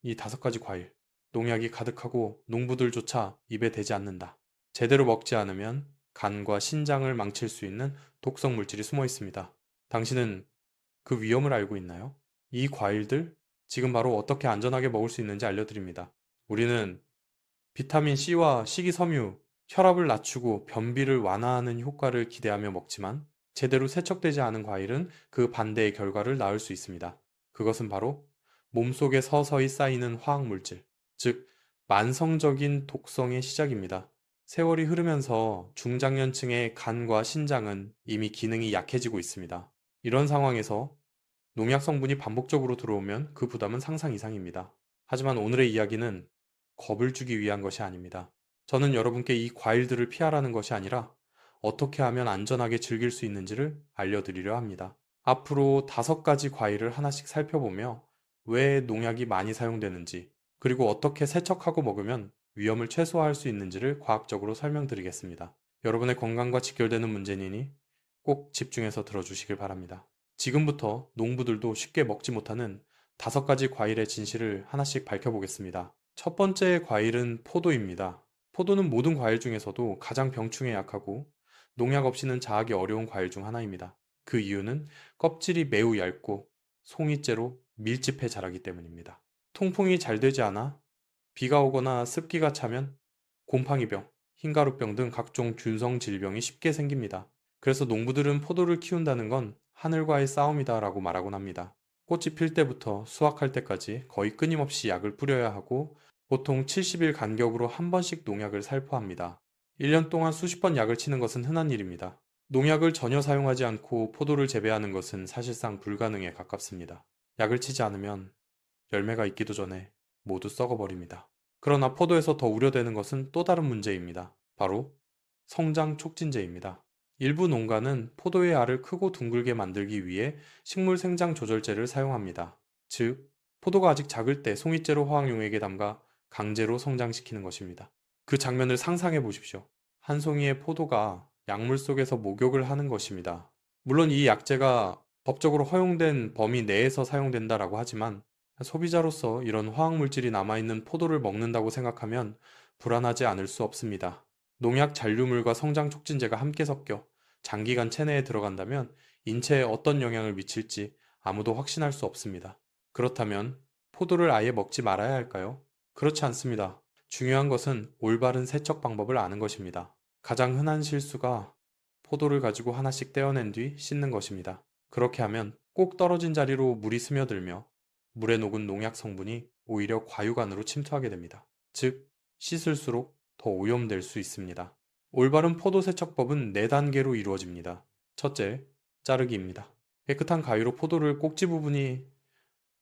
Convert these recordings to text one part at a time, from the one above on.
이 5가지 과일, 농약이 가득하고 농부들조차 입에 대지 않는다. 제대로 먹지 않으면 간과 신장을 망칠 수 있는 독성 물질이 숨어 있습니다. 당신은 그 위험을 알고 있나요? 이 과일들 지금 바로 어떻게 안전하게 먹을 수 있는지 알려드립니다. 우리는 비타민 C와 식이섬유, 혈압을 낮추고 변비를 완화하는 효과를 기대하며 먹지만 제대로 세척되지 않은 과일은 그 반대의 결과를 낳을 수 있습니다. 그것은 바로 몸속에 서서히 쌓이는 화학물질, 즉 만성적인 독성의 시작입니다. 세월이 흐르면서 중장년층의 간과 신장은 이미 기능이 약해지고 있습니다. 이런 상황에서 농약 성분이 반복적으로 들어오면 그 부담은 상상 이상입니다. 하지만 오늘의 이야기는 겁을 주기 위한 것이 아닙니다. 저는 여러분께 이 과일들을 피하라는 것이 아니라 어떻게 하면 안전하게 즐길 수 있는지를 알려드리려 합니다. 앞으로 5가지 과일을 하나씩 살펴보며 왜 농약이 많이 사용되는지, 그리고 어떻게 세척하고 먹으면 위험을 최소화할 수 있는지를 과학적으로 설명드리겠습니다. 여러분의 건강과 직결되는 문제니니 꼭 집중해서 들어주시길 바랍니다. 지금부터 농부들도 쉽게 먹지 못하는 5가지 과일의 진실을 하나씩 밝혀보겠습니다. 첫 번째 과일은 포도입니다. 포도는 모든 과일 중에서도 가장 병충해 약하고 농약 없이는 자하기 어려운 과일 중 하나입니다. 그 이유는 껍질이 매우 얇고 송이째로 밀집해 자라기 때문입니다. 통풍이 잘 되지 않아 비가 오거나 습기가 차면 곰팡이병, 흰가루병 등 각종 균성 질병이 쉽게 생깁니다. 그래서 농부들은 포도를 키운다는 건 하늘과의 싸움이다라고 말하곤 합니다. 꽃이 필 때부터 수확할 때까지 거의 끊임없이 약을 뿌려야 하고 보통 70일 간격으로 한 번씩 농약을 살포합니다. 1년 동안 수십 번 약을 치는 것은 흔한 일입니다. 농약을 전혀 사용하지 않고 포도를 재배하는 것은 사실상 불가능에 가깝습니다. 약을 치지 않으면 열매가 익기도 전에 모두 썩어버립니다. 그러나 포도에서 더 우려되는 것은 또 다른 문제입니다. 바로 성장 촉진제입니다. 일부 농가는 포도의 알을 크고 둥글게 만들기 위해 식물 생장 조절제를 사용합니다. 즉, 포도가 아직 작을 때 송이째로 화학용액에 담가 강제로 성장시키는 것입니다. 그 장면을 상상해 보십시오. 한 송이의 포도가 약물 속에서 목욕을 하는 것입니다. 물론 이 약제가 법적으로 허용된 범위 내에서 사용된다라고 하지만 소비자로서 이런 화학물질이 남아있는 포도를 먹는다고 생각하면 불안하지 않을 수 없습니다. 농약 잔류물과 성장 촉진제가 함께 섞여 장기간 체내에 들어간다면 인체에 어떤 영향을 미칠지 아무도 확신할 수 없습니다. 그렇다면 포도를 아예 먹지 말아야 할까요? 그렇지 않습니다. 중요한 것은 올바른 세척 방법을 아는 것입니다. 가장 흔한 실수가 포도를 가지고 하나씩 떼어낸 뒤 씻는 것입니다. 그렇게 하면 꼭 떨어진 자리로 물이 스며들며 물에 녹은 농약 성분이 오히려 과육안으로 침투하게 됩니다. 즉, 씻을수록 더 오염될 수 있습니다. 올바른 포도 세척법은 4단계로 이루어집니다. 첫째, 자르기입니다. 깨끗한 가위로 포도를 꼭지 부분이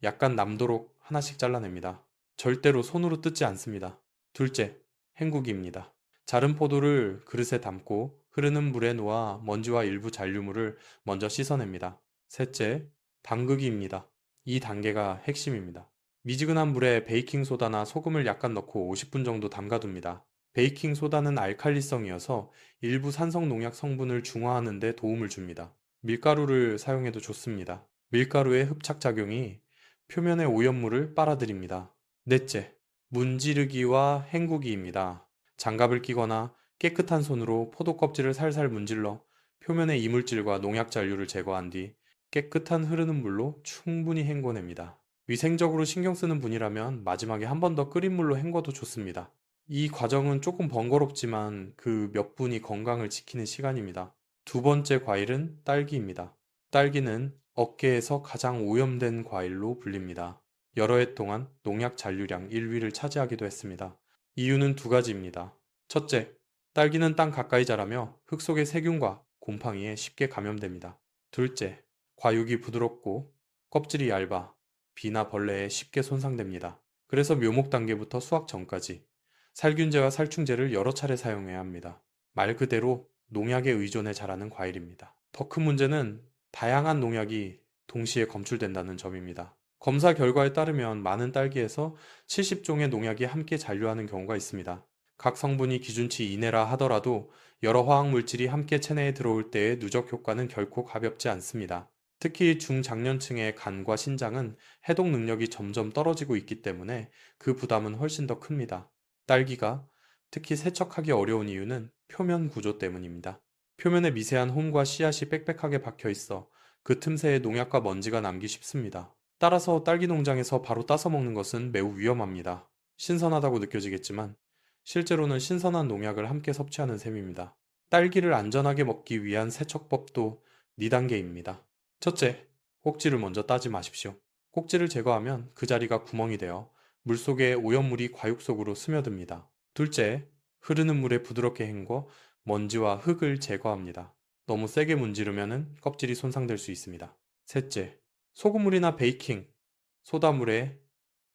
약간 남도록 하나씩 잘라냅니다. 절대로 손으로 뜯지 않습니다. 둘째, 헹구기입니다. 자른 포도를 그릇에 담고 흐르는 물에 놓아 먼지와 일부 잔류물을 먼저 씻어냅니다. 셋째, 담그기입니다. 이 단계가 핵심입니다. 미지근한 물에 베이킹소다나 소금을 약간 넣고 50분 정도 담가둡니다. 베이킹소다는 알칼리성이어서 일부 산성 농약 성분을 중화하는 데 도움을 줍니다. 밀가루를 사용해도 좋습니다. 밀가루의 흡착작용이 표면의 오염물을 빨아들입니다. 넷째, 문지르기와 헹구기입니다. 장갑을 끼거나 깨끗한 손으로 포도 껍질을 살살 문질러 표면의 이물질과 농약 잔류를 제거한 뒤 깨끗한 흐르는 물로 충분히 헹궈냅니다. 위생적으로 신경 쓰는 분이라면 마지막에 한 번 더 끓인 물로 헹궈도 좋습니다. 이 과정은 조금 번거롭지만 그 몇 분이 건강을 지키는 시간입니다. 두 번째 과일은 딸기입니다. 딸기는 업계에서 가장 오염된 과일로 불립니다. 여러 해 동안 농약 잔류량 1위를 차지하기도 했습니다. 이유는 2가지입니다. 첫째, 딸기는 땅 가까이 자라며 흙 속의 세균과 곰팡이에 쉽게 감염됩니다. 둘째, 과육이 부드럽고 껍질이 얇아 비나 벌레에 쉽게 손상됩니다. 그래서 묘목 단계부터 수확 전까지 살균제와 살충제를 여러 차례 사용해야 합니다. 말 그대로 농약에 의존해 자라는 과일입니다. 더 큰 문제는 다양한 농약이 동시에 검출된다는 점입니다. 검사 결과에 따르면 많은 딸기에서 70종의 농약이 함께 잔류하는 경우가 있습니다. 각 성분이 기준치 이내라 하더라도 여러 화학물질이 함께 체내에 들어올 때의 누적 효과는 결코 가볍지 않습니다. 특히 중장년층의 간과 신장은 해독 능력이 점점 떨어지고 있기 때문에 그 부담은 훨씬 더 큽니다. 딸기가 특히 세척하기 어려운 이유는 표면 구조 때문입니다. 표면에 미세한 홈과 씨앗이 빽빽하게 박혀 있어 그 틈새에 농약과 먼지가 남기 쉽습니다. 따라서 딸기 농장에서 바로 따서 먹는 것은 매우 위험합니다. 신선하다고 느껴지겠지만 실제로는 신선한 농약을 함께 섭취하는 셈입니다. 딸기를 안전하게 먹기 위한 세척법도 4단계입니다. 첫째, 꼭지를 먼저 따지 마십시오. 꼭지를 제거하면 그 자리가 구멍이 되어 물속의 오염물이 과육 속으로 스며듭니다. 둘째, 흐르는 물에 부드럽게 헹궈 먼지와 흙을 제거합니다. 너무 세게 문지르면 껍질이 손상될 수 있습니다. 셋째, 소금물이나 베이킹, 소다물에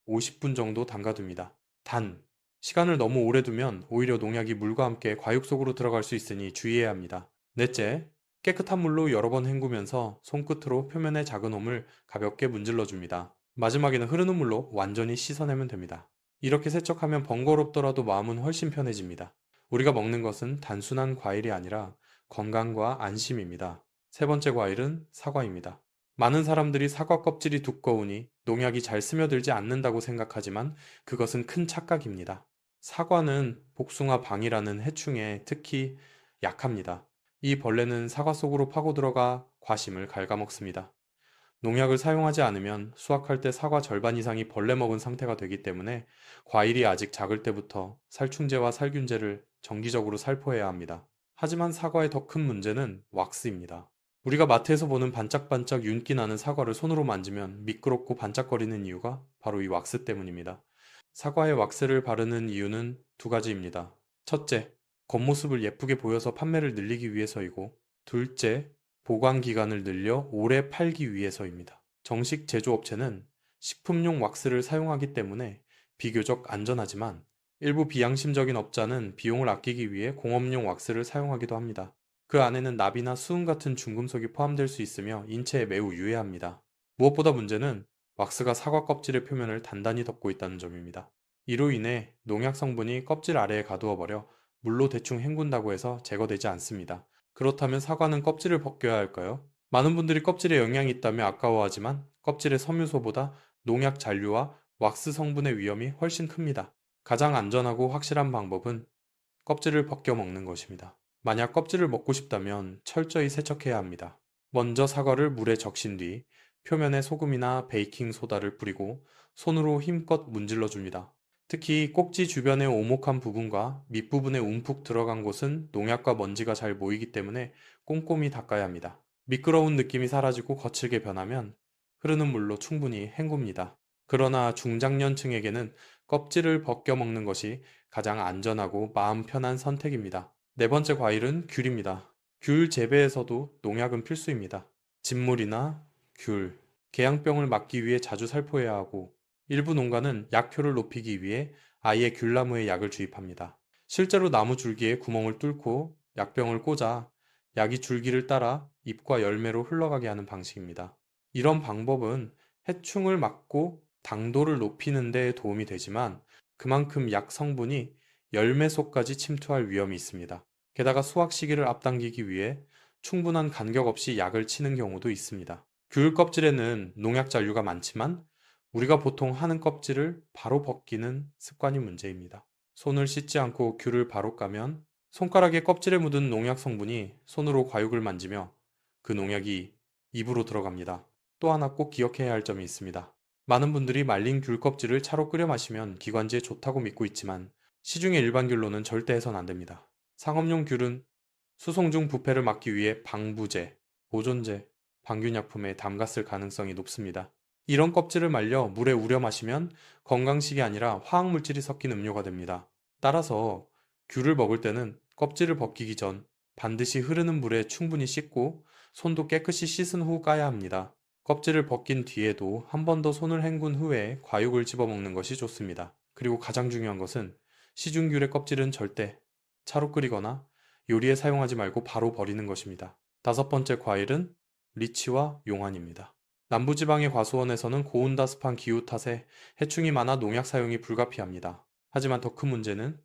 50분 정도 담가둡니다. 단, 시간을 너무 오래 두면 오히려 농약이 물과 함께 과육 속으로 들어갈 수 있으니 주의해야 합니다. 넷째, 깨끗한 물로 여러 번 헹구면서 손끝으로 표면의 작은 홈을 가볍게 문질러 줍니다. 마지막에는 흐르는 물로 완전히 씻어내면 됩니다. 이렇게 세척하면 번거롭더라도 마음은 훨씬 편해집니다. 우리가 먹는 것은 단순한 과일이 아니라 건강과 안심입니다. 세 번째 과일은 사과입니다. 많은 사람들이 사과 껍질이 두꺼우니 농약이 잘 스며들지 않는다고 생각하지만 그것은 큰 착각입니다. 사과는 복숭아 방이라는 해충에 특히 약합니다. 이 벌레는 사과 속으로 파고들어가 과심을 갉아먹습니다. 농약을 사용하지 않으면 수확할 때 사과 절반 이상이 벌레 먹은 상태가 되기 때문에 과일이 아직 작을 때부터 살충제와 살균제를 정기적으로 살포해야 합니다. 하지만 사과의 더 큰 문제는 왁스입니다. 우리가 마트에서 보는 반짝반짝 윤기 나는 사과를 손으로 만지면 미끄럽고 반짝거리는 이유가 바로 이 왁스 때문입니다. 사과에 왁스를 바르는 이유는 두 가지입니다. 첫째, 겉모습을 예쁘게 보여서 판매를 늘리기 위해서이고, 둘째, 보관 기간을 늘려 오래 팔기 위해서입니다. 정식 제조업체는 식품용 왁스를 사용하기 때문에 비교적 안전하지만 일부 비양심적인 업자는 비용을 아끼기 위해 공업용 왁스를 사용하기도 합니다. 그 안에는 납이나 수은 같은 중금속이 포함될 수 있으며 인체에 매우 유해합니다. 무엇보다 문제는 왁스가 사과 껍질의 표면을 단단히 덮고 있다는 점입니다. 이로 인해 농약 성분이 껍질 아래에 가두어 버려 물로 대충 헹군다고 해서 제거되지 않습니다. 그렇다면 사과는 껍질을 벗겨야 할까요? 많은 분들이 껍질에 영양이 있다며 아까워하지만 껍질의 섬유소보다 농약 잔류와 왁스 성분의 위험이 훨씬 큽니다. 가장 안전하고 확실한 방법은 껍질을 벗겨 먹는 것입니다. 만약 껍질을 먹고 싶다면 철저히 세척해야 합니다. 먼저 사과를 물에 적신 뒤 표면에 소금이나 베이킹 소다를 뿌리고 손으로 힘껏 문질러 줍니다. 특히 꼭지 주변의 오목한 부분과 밑부분에 움푹 들어간 곳은 농약과 먼지가 잘 모이기 때문에 꼼꼼히 닦아야 합니다. 미끄러운 느낌이 사라지고 거칠게 변하면 흐르는 물로 충분히 헹굽니다. 그러나 중장년층에게는 껍질을 벗겨 먹는 것이 가장 안전하고 마음 편한 선택입니다. 네 번째 과일은 귤입니다. 귤 재배에서도 농약은 필수입니다. 진물이나 귤, 개양병을 막기 위해 자주 살포해야 하고 일부 농가는 약효를 높이기 위해 아예 귤나무에 약을 주입합니다. 실제로 나무 줄기에 구멍을 뚫고 약병을 꽂아 약이 줄기를 따라 잎과 열매로 흘러가게 하는 방식입니다. 이런 방법은 해충을 막고 당도를 높이는 데 도움이 되지만 그만큼 약 성분이 열매 속까지 침투할 위험이 있습니다. 게다가 수확 시기를 앞당기기 위해 충분한 간격 없이 약을 치는 경우도 있습니다. 귤 껍질에는 농약 잔류가 많지만 우리가 보통 하는 껍질을 바로 벗기는 습관이 문제입니다. 손을 씻지 않고 귤을 바로 까면 손가락에 껍질에 묻은 농약 성분이 손으로 과육을 만지며 그 농약이 입으로 들어갑니다. 또 하나 꼭 기억해야 할 점이 있습니다. 많은 분들이 말린 귤 껍질을 차로 끓여 마시면 기관지에 좋다고 믿고 있지만 시중의 일반 귤로는 절대 해서는 안 됩니다. 상업용 귤은 수송 중 부패를 막기 위해 방부제, 보존제, 방균약품에 담갔을 가능성이 높습니다. 이런 껍질을 말려 물에 우려 마시면 건강식이 아니라 화학물질이 섞인 음료가 됩니다. 따라서 귤을 먹을 때는 껍질을 벗기기 전 반드시 흐르는 물에 충분히 씻고 손도 깨끗이 씻은 후 까야 합니다. 껍질을 벗긴 뒤에도 한 번 더 손을 헹군 후에 과육을 집어먹는 것이 좋습니다. 그리고 가장 중요한 것은 시중귤의 껍질은 절대 차로 끓이거나 요리에 사용하지 말고 바로 버리는 것입니다. 다섯 번째 과일은 리치와 용환입니다. 남부지방의 과수원에서는 고온다습한 기후 탓에 해충이 많아 농약 사용이 불가피합니다. 하지만 더 큰 문제는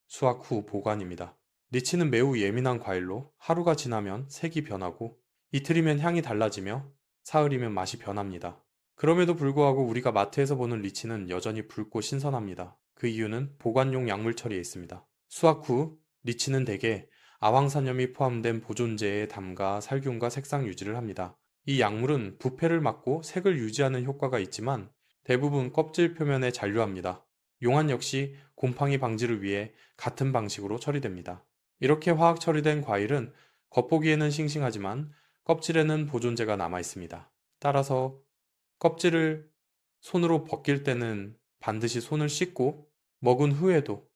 수확 후 보관입니다. 리치는 매우 예민한 과일로 하루가 지나면 색이 변하고 이틀이면 향이 달라지며 사흘이면 맛이 변합니다. 그럼에도 불구하고 우리가 마트에서 보는 리치는 여전히 붉고 신선합니다. 그 이유는 보관용 약물 처리에 있습니다. 수확 후 리치는 대개 아황산염이 포함된 보존제에 담가 살균과 색상 유지를 합니다. 이 약물은 부패를 막고 색을 유지하는 효과가 있지만 대부분 껍질 표면에 잔류합니다. 용암 역시 곰팡이 방지를 위해 같은 방식으로 처리됩니다. 이렇게 화학 처리된 과일은 겉보기에는 싱싱하지만 껍질에는 보존제가 남아 있습니다. 따라서 껍질을 손으로 벗길 때는 반드시 손을 씻고 먹은 후에도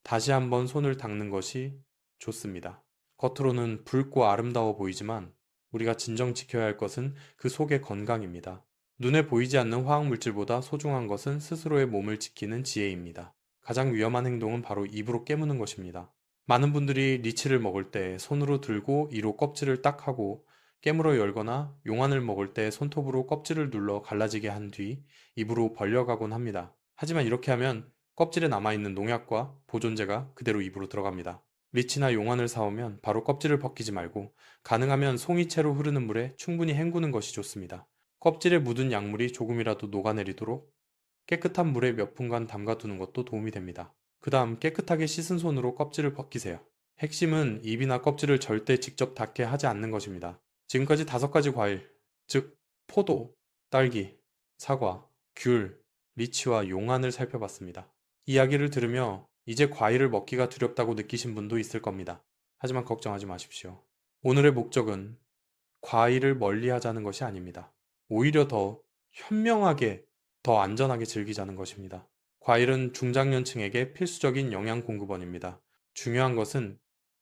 다시 한번 손을 닦는 것이 좋습니다. 겉으로는 붉고 아름다워 보이지만 우리가 진정 지켜야 할 것은 그 속의 건강입니다. 눈에 보이지 않는 화학물질보다 소중한 것은 스스로의 몸을 지키는 지혜입니다. 가장 위험한 행동은 바로 입으로 깨무는 것입니다. 많은 분들이 리치를 먹을 때 손으로 들고 이로 껍질을 딱 하고 깨물어 열거나 용안을 먹을 때 손톱으로 껍질을 눌러 갈라지게 한 뒤 입으로 벌려가곤 합니다. 하지만 이렇게 하면 껍질에 남아있는 농약과 보존제가 그대로 입으로 들어갑니다. 리치나 용안을 사오면 바로 껍질을 벗기지 말고 가능하면 송이채로 흐르는 물에 충분히 헹구는 것이 좋습니다. 껍질에 묻은 약물이 조금이라도 녹아내리도록 깨끗한 물에 몇 분간 담가두는 것도 도움이 됩니다. 그 다음 깨끗하게 씻은 손으로 껍질을 벗기세요. 핵심은 입이나 껍질을 절대 직접 닿게 하지 않는 것입니다. 지금까지 5가지 과일, 즉 포도, 딸기, 사과, 귤, 리치와 용안을 살펴봤습니다. 이야기를 들으며 이제 과일을 먹기가 두렵다고 느끼신 분도 있을 겁니다. 하지만 걱정하지 마십시오. 오늘의 목적은 과일을 멀리 하자는 것이 아닙니다. 오히려 더 현명하게, 더 안전하게 즐기자는 것입니다. 과일은 중장년층에게 필수적인 영양 공급원입니다. 중요한 것은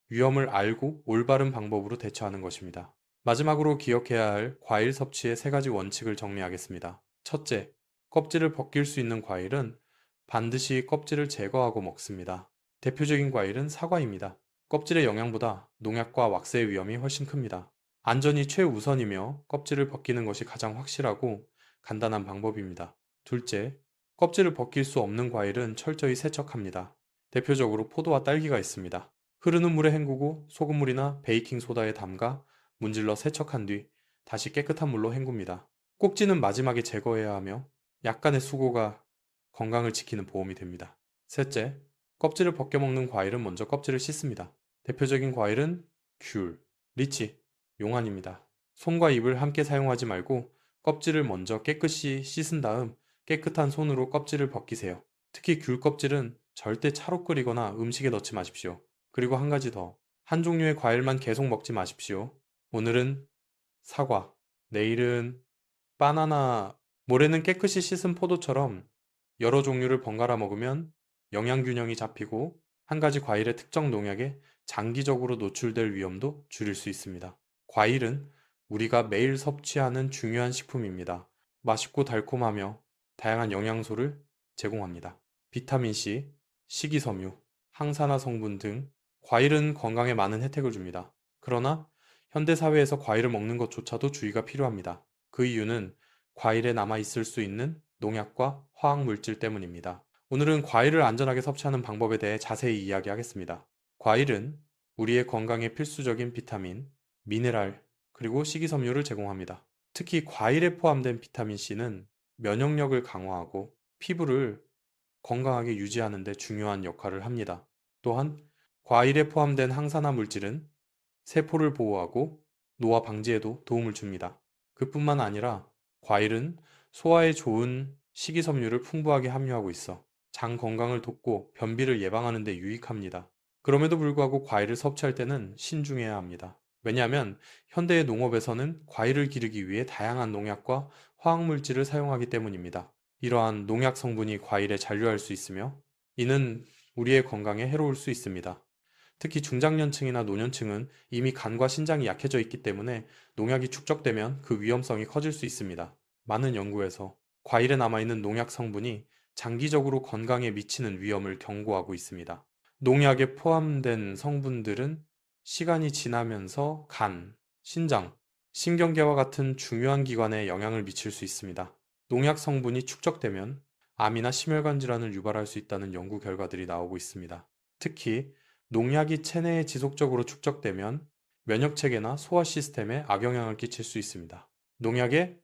위험을 알고 올바른 방법으로 대처하는 것입니다. 마지막으로 기억해야 할 과일 섭취의 3가지 원칙을 정리하겠습니다. 첫째, 껍질을 벗길 수 있는 과일은 반드시 껍질을 제거하고 먹습니다. 대표적인 과일은 사과입니다. 껍질의 영양보다 농약과 왁스의 위험이 훨씬 큽니다. 안전이 최우선이며 껍질을 벗기는 것이 가장 확실하고 간단한 방법입니다. 둘째, 껍질을 벗길 수 없는 과일은 철저히 세척합니다. 대표적으로 포도와 딸기가 있습니다. 흐르는 물에 헹구고 소금물이나 베이킹소다에 담가 문질러 세척한 뒤 다시 깨끗한 물로 헹굽니다. 꼭지는 마지막에 제거해야 하며 약간의 수고가 건강을 지키는 보험이 됩니다. 셋째, 껍질을 벗겨 먹는 과일은 먼저 껍질을 씻습니다. 대표적인 과일은 귤, 리치, 용안입니다. 손과 입을 함께 사용하지 말고 껍질을 먼저 깨끗이 씻은 다음 깨끗한 손으로 껍질을 벗기세요. 특히 귤 껍질은 절대 차로 끓이거나 음식에 넣지 마십시오. 그리고 한 가지 더. 한 종류의 과일만 계속 먹지 마십시오. 오늘은 사과, 내일은 바나나, 모레는 깨끗이 씻은 포도처럼 여러 종류를 번갈아 먹으면 영양 균형이 잡히고 한 가지 과일의 특정 농약에 장기적으로 노출될 위험도 줄일 수 있습니다. 과일은 우리가 매일 섭취하는 중요한 식품입니다. 맛있고 달콤하며 다양한 영양소를 제공합니다. 비타민C, 식이섬유, 항산화 성분 등 과일은 건강에 많은 혜택을 줍니다. 그러나 현대 사회에서 과일을 먹는 것조차도 주의가 필요합니다. 그 이유는 과일에 남아 있을 수 있는 농약과 화학 물질 때문입니다. 오늘은 과일을 안전하게 섭취하는 방법에 대해 자세히 이야기하겠습니다. 과일은 우리의 건강에 필수적인 비타민, 미네랄, 그리고 식이섬유를 제공합니다. 특히 과일에 포함된 비타민 C는 면역력을 강화하고 피부를 건강하게 유지하는 데 중요한 역할을 합니다. 또한 과일에 포함된 항산화 물질은 세포를 보호하고 노화 방지에도 도움을 줍니다. 그뿐만 아니라 과일은 소화에 좋은 식이섬유를 풍부하게 함유하고 있어 장 건강을 돕고 변비를 예방하는 데 유익합니다. 그럼에도 불구하고 과일을 섭취할 때는 신중해야 합니다. 왜냐하면 현대의 농업에서는 과일을 기르기 위해 다양한 농약과 화학물질을 사용하기 때문입니다. 이러한 농약 성분이 과일에 잔류할 수 있으며 이는 우리의 건강에 해로울 수 있습니다. 특히 중장년층이나 노년층은 이미 간과 신장이 약해져 있기 때문에 농약이 축적되면 그 위험성이 커질 수 있습니다. 많은 연구에서 과일에 남아있는 농약 성분이 장기적으로 건강에 미치는 위험을 경고하고 있습니다. 농약에 포함된 성분들은 시간이 지나면서 간, 신장, 신경계와 같은 중요한 기관에 영향을 미칠 수 있습니다. 농약 성분이 축적되면 암이나 심혈관 질환을 유발할 수 있다는 연구 결과들이 나오고 있습니다. 특히 농약이 체내에 지속적으로 축적되면 면역체계나 소화 시스템에 악영향을 끼칠 수 있습니다. 농약에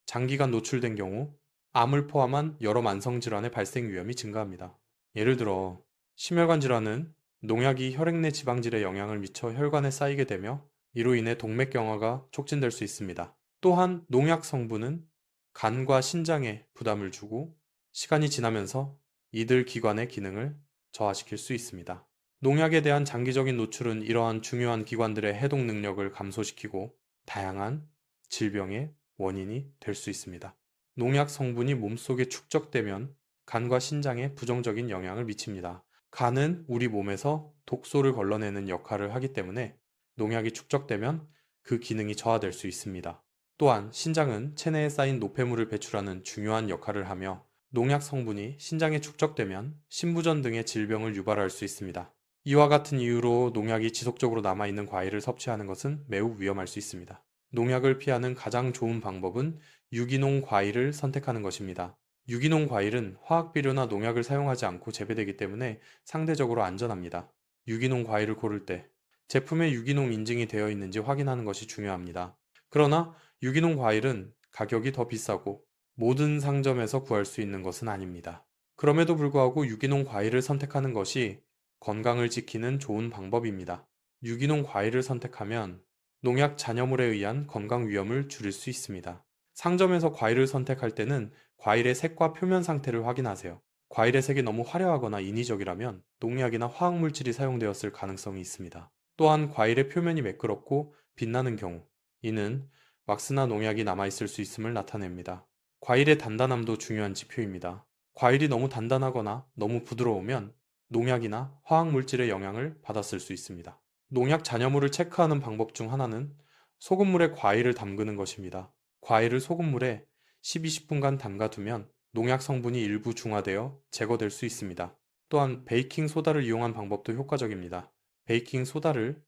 장기간 노출된 경우 암을 포함한 여러 만성질환의 발생 위험이 증가합니다. 예를 들어 심혈관 질환은 농약이 혈액 내 지방질에 영향을 미쳐 혈관에 쌓이게 되며 이로 인해 동맥경화가 촉진될 수 있습니다. 또한 농약 성분은 간과 신장에 부담을 주고 시간이 지나면서 이들 기관의 기능을 저하시킬 수 있습니다. 농약에 대한 장기적인 노출은 이러한 중요한 기관들의 해독 능력을 감소시키고 다양한 질병의 원인이 될 수 있습니다. 농약 성분이 몸속에 축적되면 간과 신장에 부정적인 영향을 미칩니다. 간은 우리 몸에서 독소를 걸러내는 역할을 하기 때문에 농약이 축적되면 그 기능이 저하될 수 있습니다. 또한 신장은 체내에 쌓인 노폐물을 배출하는 중요한 역할을 하며 농약 성분이 신장에 축적되면 신부전 등의 질병을 유발할 수 있습니다. 이와 같은 이유로 농약이 지속적으로 남아있는 과일을 섭취하는 것은 매우 위험할 수 있습니다. 농약을 피하는 가장 좋은 방법은 유기농 과일을 선택하는 것입니다. 유기농 과일은 화학비료나 농약을 사용하지 않고 재배되기 때문에 상대적으로 안전합니다. 유기농 과일을 고를 때 제품에 유기농 인증이 되어 있는지 확인하는 것이 중요합니다. 그러나 유기농 과일은 가격이 더 비싸고 모든 상점에서 구할 수 있는 것은 아닙니다. 그럼에도 불구하고 유기농 과일을 선택하는 것이 건강을 지키는 좋은 방법입니다. 유기농 과일을 선택하면 농약 잔여물에 의한 건강 위험을 줄일 수 있습니다. 상점에서 과일을 선택할 때는 과일의 색과 표면 상태를 확인하세요. 과일의 색이 너무 화려하거나 인위적이라면 농약이나 화학물질이 사용되었을 가능성이 있습니다. 또한 과일의 표면이 매끄럽고 빛나는 경우, 이는 왁스나 농약이 남아있을 수 있음을 나타냅니다. 과일의 단단함도 중요한 지표입니다. 과일이 너무 단단하거나 너무 부드러우면 농약이나 화학물질의 영향을 받았을 수 있습니다. 농약 잔여물을 체크하는 방법 중 하나는 소금물에 과일을 담그는 것입니다. 과일을 소금물에 12-10분간 담가두면 농약 성분이 일부 중화되어 제거될 수 있습니다. 또한 베이킹 소다를 이용한 방법도 효과적입니다. 베이킹 소다를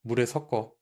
물에 섞어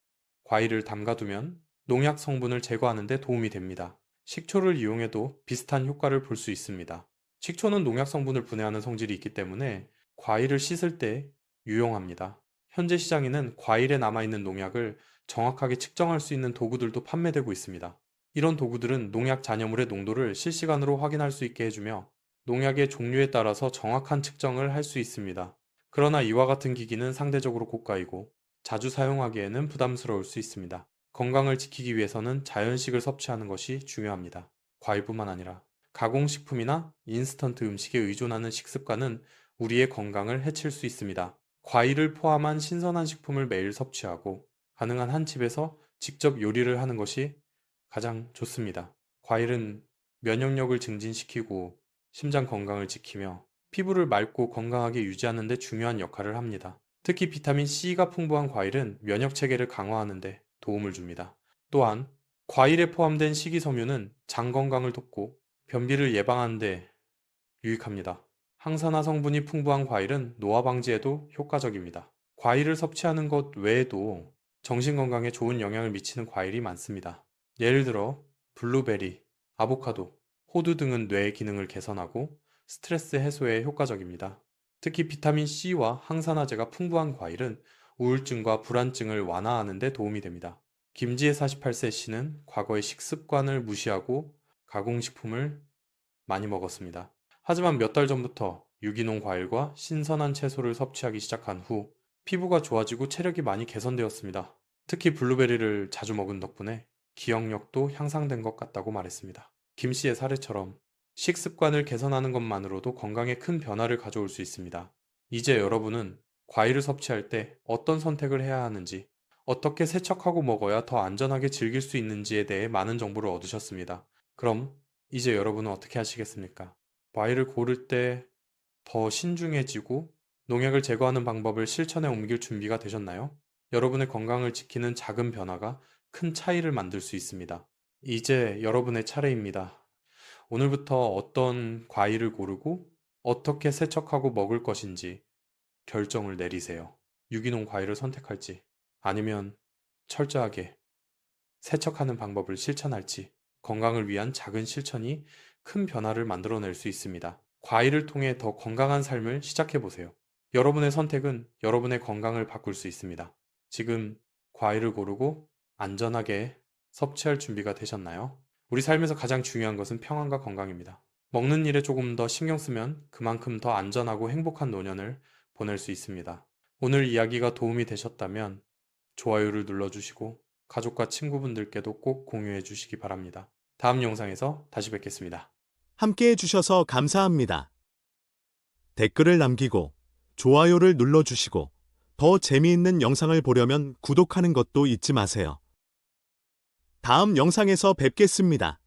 과일을 담가두면 농약 성분을 제거하는 데 도움이 됩니다. 식초를 이용해도 비슷한 효과를 볼 수 있습니다. 식초는 농약 성분을 분해하는 성질이 있기 때문에 과일을 씻을 때 유용합니다. 현재 시장에는 과일에 남아있는 농약을 정확하게 측정할 수 있는 도구들도 판매되고 있습니다. 이런 도구들은 농약 잔여물의 농도를 실시간으로 확인할 수 있게 해주며 농약의 종류에 따라서 정확한 측정을 할 수 있습니다. 그러나 이와 같은 기기는 상대적으로 고가이고 자주 사용하기에는 부담스러울 수 있습니다. 건강을 지키기 위해서는 자연식을 섭취하는 것이 중요합니다. 과일뿐만 아니라 가공식품이나 인스턴트 음식에 의존하는 식습관은 우리의 건강을 해칠 수 있습니다. 과일을 포함한 신선한 식품을 매일 섭취하고 가능한 한 집에서 직접 요리를 하는 것이 가장 좋습니다. 과일은 면역력을 증진시키고 심장 건강을 지키며 피부를 맑고 건강하게 유지하는 데 중요한 역할을 합니다. 특히 비타민 C가 풍부한 과일은 면역 체계를 강화하는 데 도움을 줍니다. 또한 과일에 포함된 식이섬유는 장 건강을 돕고 변비를 예방하는 데 유익합니다. 항산화 성분이 풍부한 과일은 노화 방지에도 효과적입니다. 과일을 섭취하는 것 외에도 정신 건강에 좋은 영향을 미치는 과일이 많습니다. 예를 들어 블루베리, 아보카도, 호두 등은 뇌의 기능을 개선하고 스트레스 해소에 효과적입니다. 특히 비타민 C와 항산화제가 풍부한 과일은 우울증과 불안증을 완화하는 데 도움이 됩니다. 김지혜 48세 씨는 과거의 식습관을 무시하고 가공식품을 많이 먹었습니다. 하지만 몇 달 전부터 유기농 과일과 신선한 채소를 섭취하기 시작한 후 피부가 좋아지고 체력이 많이 개선되었습니다. 특히 블루베리를 자주 먹은 덕분에 기억력도 향상된 것 같다고 말했습니다. 김 씨의 사례처럼 식습관을 개선하는 것만으로도 건강에 큰 변화를 가져올 수 있습니다. 이제 여러분은 과일을 섭취할 때 어떤 선택을 해야 하는지, 어떻게 세척하고 먹어야 더 안전하게 즐길 수 있는지에 대해 많은 정보를 얻으셨습니다. 그럼 이제 여러분은 어떻게 하시겠습니까? 과일을 고를 때 더 신중해지고 농약을 제거하는 방법을 실천에 옮길 준비가 되셨나요? 여러분의 건강을 지키는 작은 변화가 큰 차이를 만들 수 있습니다. 이제 여러분의 차례입니다. 오늘부터 어떤 과일을 고르고 어떻게 세척하고 먹을 것인지 결정을 내리세요. 유기농 과일을 선택할지 아니면 철저하게 세척하는 방법을 실천할지 건강을 위한 작은 실천이 큰 변화를 만들어낼 수 있습니다. 과일을 통해 더 건강한 삶을 시작해 보세요. 여러분의 선택은 여러분의 건강을 바꿀 수 있습니다. 지금 과일을 고르고 안전하게 섭취할 준비가 되셨나요? 우리 삶에서 가장 중요한 것은 평안과 건강입니다. 먹는 일에 조금 더 신경 쓰면 그만큼 더 안전하고 행복한 노년을 보낼 수 있습니다. 오늘 이야기가 도움이 되셨다면 좋아요를 눌러주시고 가족과 친구분들께도 꼭 공유해 주시기 바랍니다. 다음 영상에서 다시 뵙겠습니다. 함께 해주셔서 감사합니다. 댓글을 남기고 좋아요를 눌러주시고 더 재미있는 영상을 보려면 구독하는 것도 잊지 마세요. 다음 영상에서 뵙겠습니다.